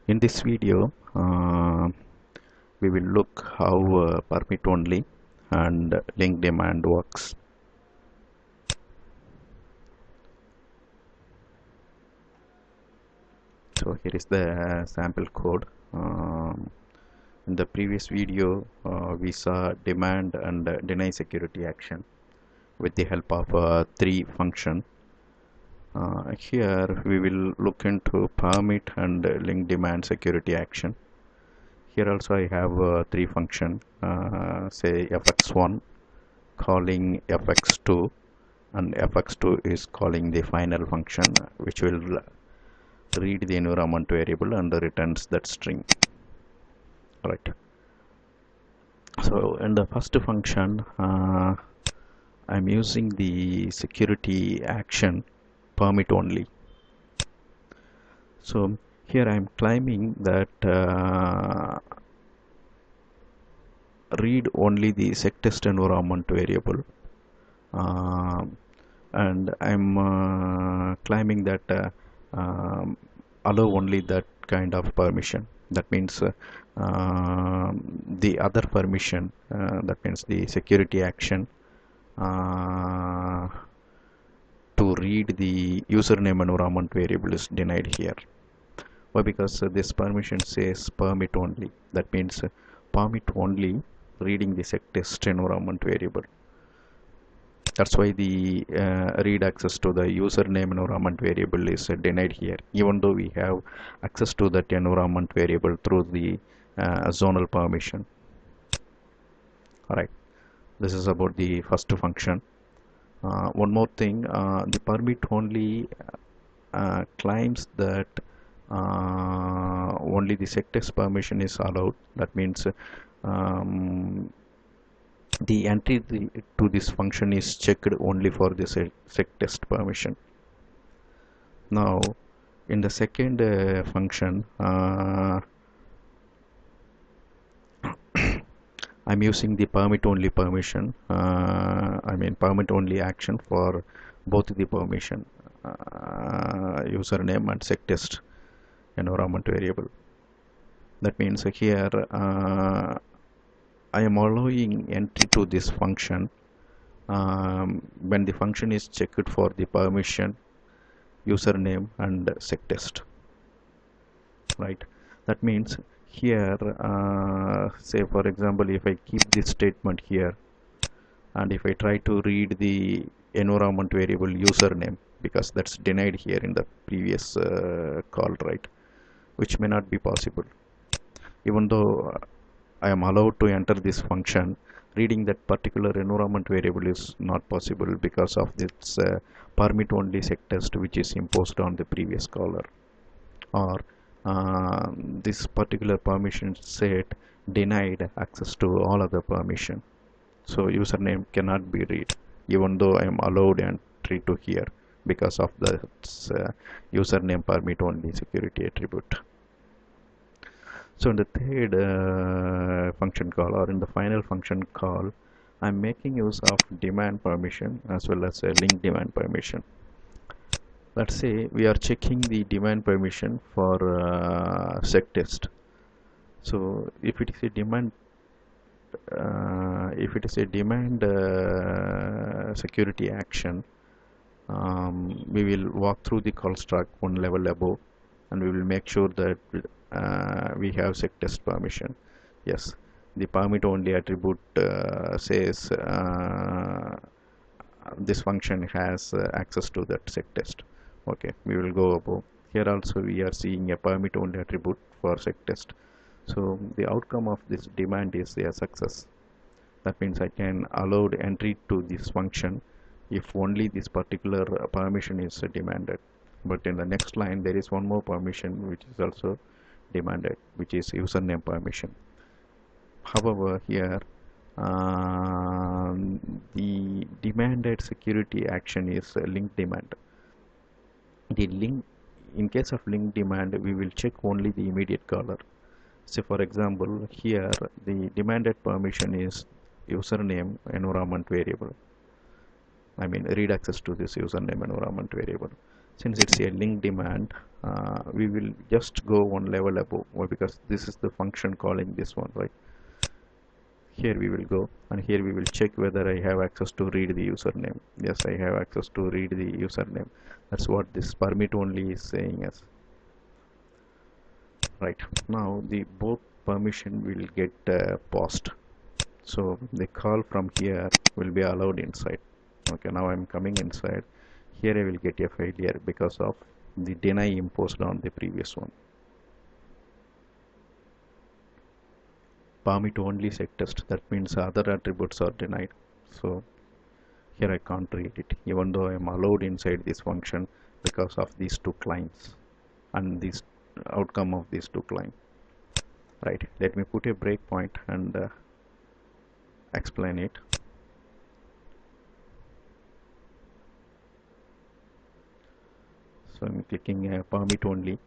In this video, we will look how permit only and link demand works. So here is the sample code. In the previous video, we saw demand and deny security action with the help of three functions. Here we will look into permit and link demand security action. Here also I have three functions, say fx1 calling fx2, and fx2 is calling the final function which will read the environment variable and returns that string. Right. So in the first function, I'm using the security action permit only. So here I'm claiming that read only the sectest environment variable, and I'm claiming that allow only that kind of permission. That means the other permission, that means the security action to read the username environment variable is denied here. Why? Because this permission says permit only. That means permit only reading the sectest environment variable. That's why the read access to the username environment variable is denied here, even though we have access to that environment variable through the zonal permission. Alright, this is about the first function. One more thing, the permit only claims that only the sectest permission is allowed. That means the entry to this function is checked only for the sectest permission. Now in the second function, I'm using the permit only permission, permit only action for both the permission, username and sectest environment variable. That means here I am allowing entry to this function when the function is checked for the permission, username and sectest. Right. That means here, say for example, if I keep this statement here and if I try to read the environment variable username, because that's denied here in the previous call, right, which may not be possible. Even though I am allowed to enter this function, reading that particular environment variable is not possible because of this permit only sectest which is imposed on the previous caller, or this particular permission set denied access to all other permission. So username cannot be read even though I am allowed entry to here because of the username permit only security attribute. So in the third function call, or in the final function call, I'm making use of demand permission as well as a link demand permission. Let's say we are checking the demand permission for sectest. So if it is a demand security action, we will walk through the call stack one level above and we will make sure that we have sectest permission. Yes, the permit only attribute says this function has access to that sectest. Okay, we will go above. Here also we are seeing a permit only attribute for sectest. So the outcome of this demand is a success. That means I can allow entry to this function if only this particular permission is demanded. But in the next line there is one more permission which is also demanded, which is username permission. However, here the demanded security action is link demand. The link, in case of link demand, we will check only the immediate caller. So for example, here the demanded permission is username environment variable. Read access to this username environment variable. Since it's a link demand, we will just go one level above. Why? Because this is the function calling this one, right? Here we will go, and here we will check whether I have access to read the username. Yes, I have access to read the username. That's what this permit only is saying us. Right, now the both permission will get paused, so the call from here will be allowed inside. Okay, now I'm coming inside. Here I will get a failure because of the deny imposed on the previous one. Permit only set test, that means other attributes are denied, so here I can't read it even though I am allowed inside this function because of these two clients and this outcome of these two clients. Right, let me put a breakpoint and explain it. So I'm clicking permit only,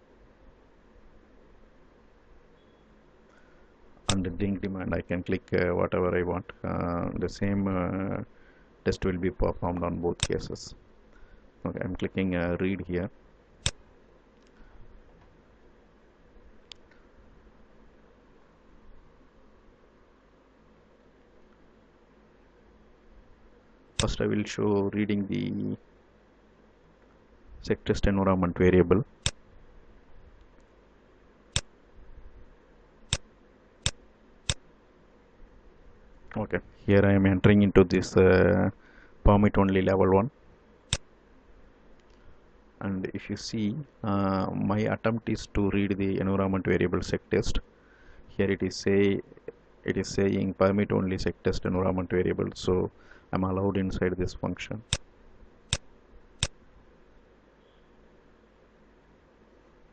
and link demand I can click whatever I want. The same test will be performed on both cases. Okay, I'm clicking read here. First I will show reading the set test environment variable. Okay, here I am entering into this permit only level 1, and if you see my attempt is to read the environment variable sec test. Here it is saying permit only sec test environment variable, so I'm allowed inside this function.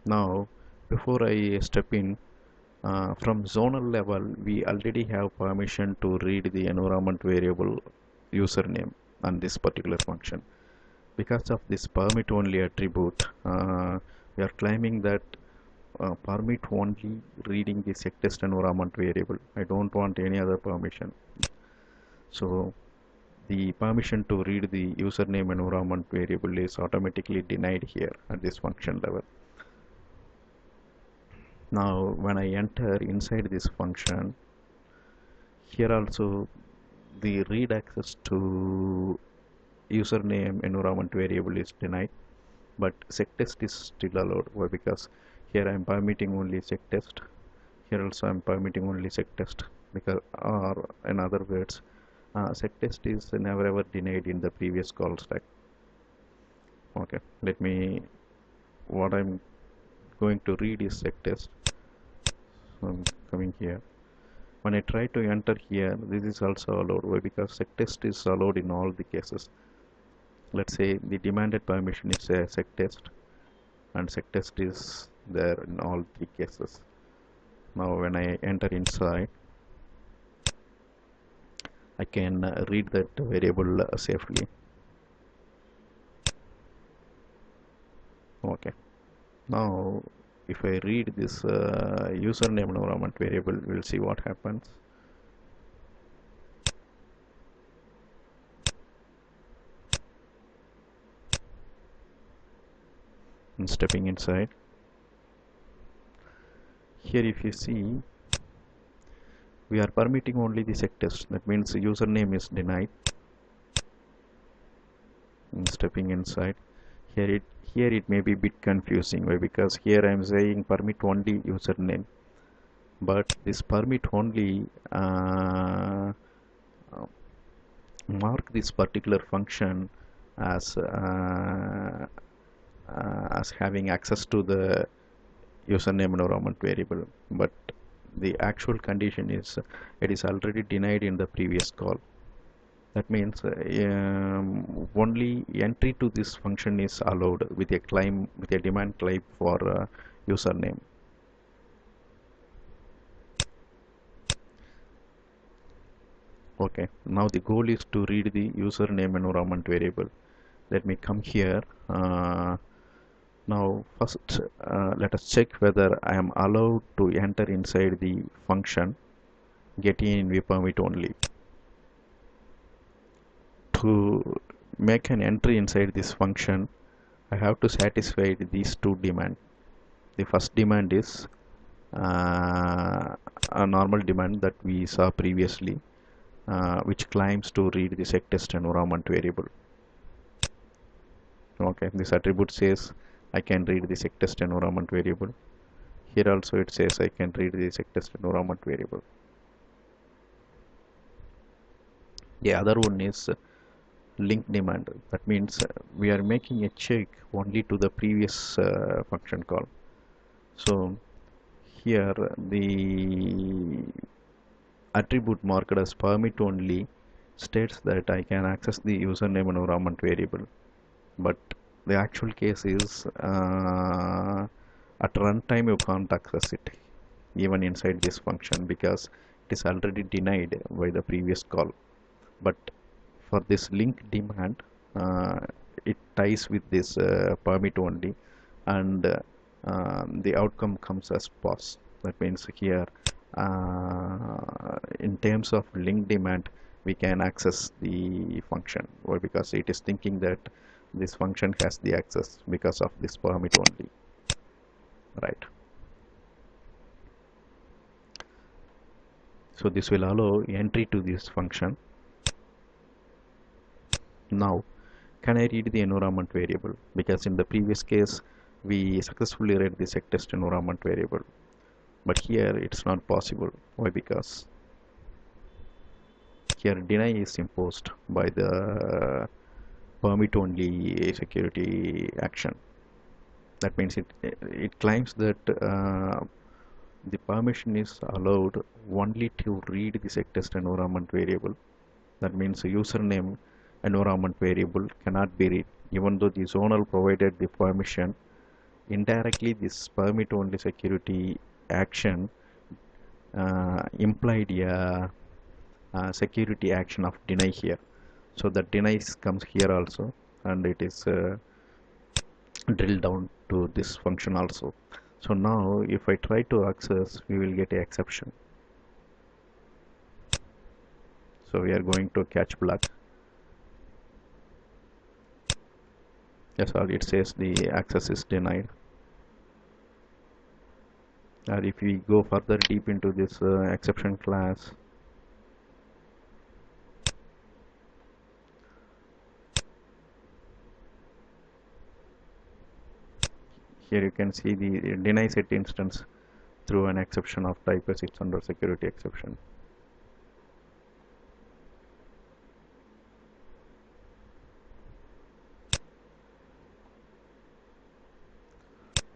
Now before I step in, from zonal level we already have permission to read the environment variable username on this particular function. Because of this permit only attribute, we are claiming that permit only reading the sec test environment variable. I don't want any other permission. So the permission to read the username environment variable is automatically denied here at this function level. Now when I enter inside this function, here also the read access to username environment variable is denied, but sec test is still allowed. Why? Because here I am permitting only sec test, here also I am permitting only sec test, because, or in other words, sec test is never ever denied in the previous call stack. Okay, let me, what I'm going to read is sec test. So I'm coming here. When I try to enter here, this is also allowed. Why? Because sec test is allowed in all the cases. Let's say the demanded permission is a sec test, and sec test is there in all three cases. Now when I enter inside, I can read that variable safely. Okay, now if I read this username environment variable, we'll see what happens. I'm stepping inside. Here if you see, we are permitting only the sec test, that means the username is denied. I'm stepping inside. Here it may be a bit confusing. Why? Because here I am saying permit only username, but this permit only mark this particular function as having access to the username environment variable, but the actual condition is it is already denied in the previous call. That means only entry to this function is allowed with a claim, with a demand claim for username. Okay, now the goal is to read the username environment variable. Let me come here. Now first let us check whether I am allowed to enter inside the function getInInv permit only. To make an entry inside this function, I have to satisfy these two demands. The first demand is a normal demand that we saw previously, which claims to read the sectest environment variable. Okay, this attribute says I can read the sectest environment variable. Here also it says I can read the sectest environment variable. The other one is link demand. That means we are making a check only to the previous function call. So here the attribute marked as permit only states that I can access the username environment variable, but the actual case is at runtime you can't access it even inside this function because it is already denied by the previous call. But for this link demand, it ties with this permit only, and the outcome comes as pause. That means here in terms of link demand we can access the function, or because it is thinking that this function has the access because of this permit only, right? So this will allow entry to this function. Now can I read the environment variable? Because in the previous case we successfully read the sectest environment variable, but here it's not possible. Why? Because here deny is imposed by the permit only security action. That means it claims that the permission is allowed only to read the sectest environment variable. That means a username environment variable cannot be read, even though the zonal provided the permission. Indirectly this permit only security action implied a security action of deny here. So the denies comes here also, and it is drilled down to this function also. So now if I try to access, we will get an exception. So we are going to catch black. Yes, it says the access is denied. And if we go further deep into this exception class, here you can see the deny set instance through an exception of type as it's under security exception.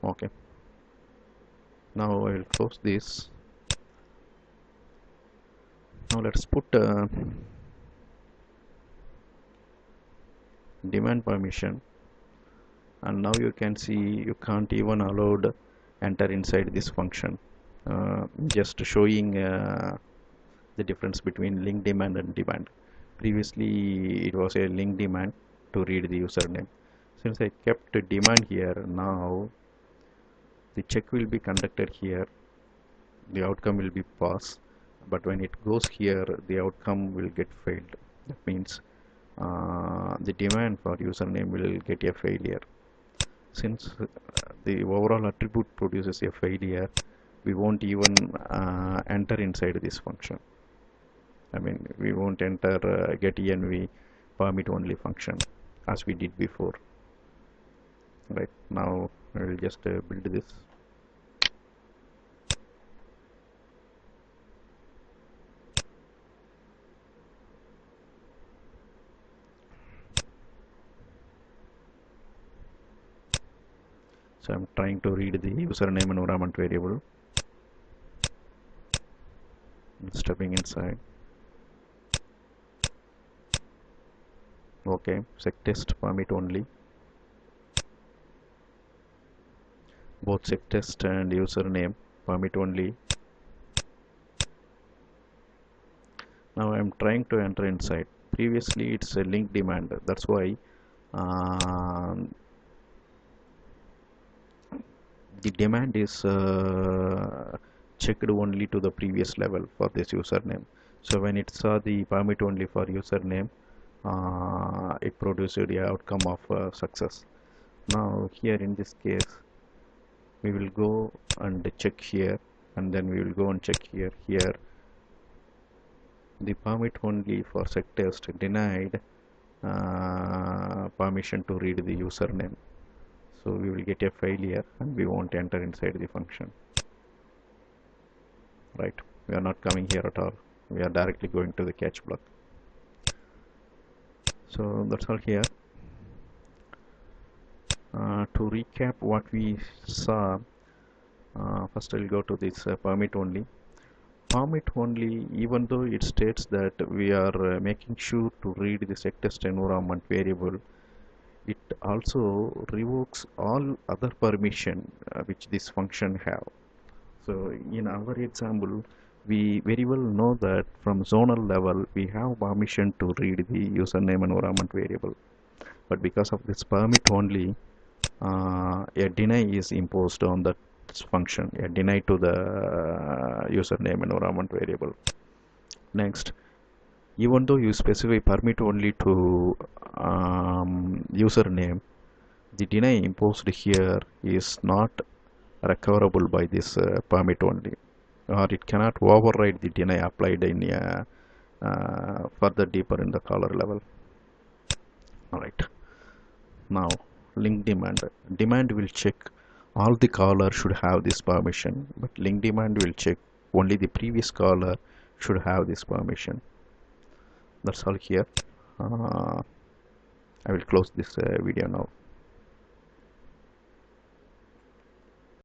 Okay, now I will close this. Now let's put demand permission, and now you can see you can't even allowed enter inside this function, just showing the difference between link demand and demand. Previously it was a link demand to read the username. Since I kept a demand here, now the check will be conducted here, the outcome will be pass, but when it goes here the outcome will get failed. That means the demand for username will get a failure. Since the overall attribute produces a failure, we won't even enter inside this function. I mean, we won't enter get env permit only function as we did before. Right, now I will just build this. So I'm trying to read the username environment variable. I'm stepping inside. Okay, sectest permit only. Both sectest and username permit only. Now I'm trying to enter inside. Previously it's a link demand. That's why the demand is checked only to the previous level for this username. So when it saw the permit only for username, it produced the outcome of success. Now here in this case we will go and check here, and then we will go and check here. Here the permit only for sec test denied permission to read the username, so we will get a failure and we won't enter inside the function, right? We are not coming here at all, we are directly going to the catch block. So that's all here. To recap what we saw, first I'll go to this permit only. Permit only, even though it states that we are making sure to read the sec test environment variable, it also revokes all other permission which this function have. So in our example, we very well know that from zonal level we have permission to read the username environment variable, but because of this permit only, a deny is imposed on that function, a deny to the username environment variable. Next, even though you specify permit only to username, the deny imposed here is not recoverable by this permit only, or it cannot override the deny applied in a further deeper in the caller level. Alright, now link demand will check all the caller should have this permission, but link demand will check only the previous caller should have this permission. That's all here. I will close this video now.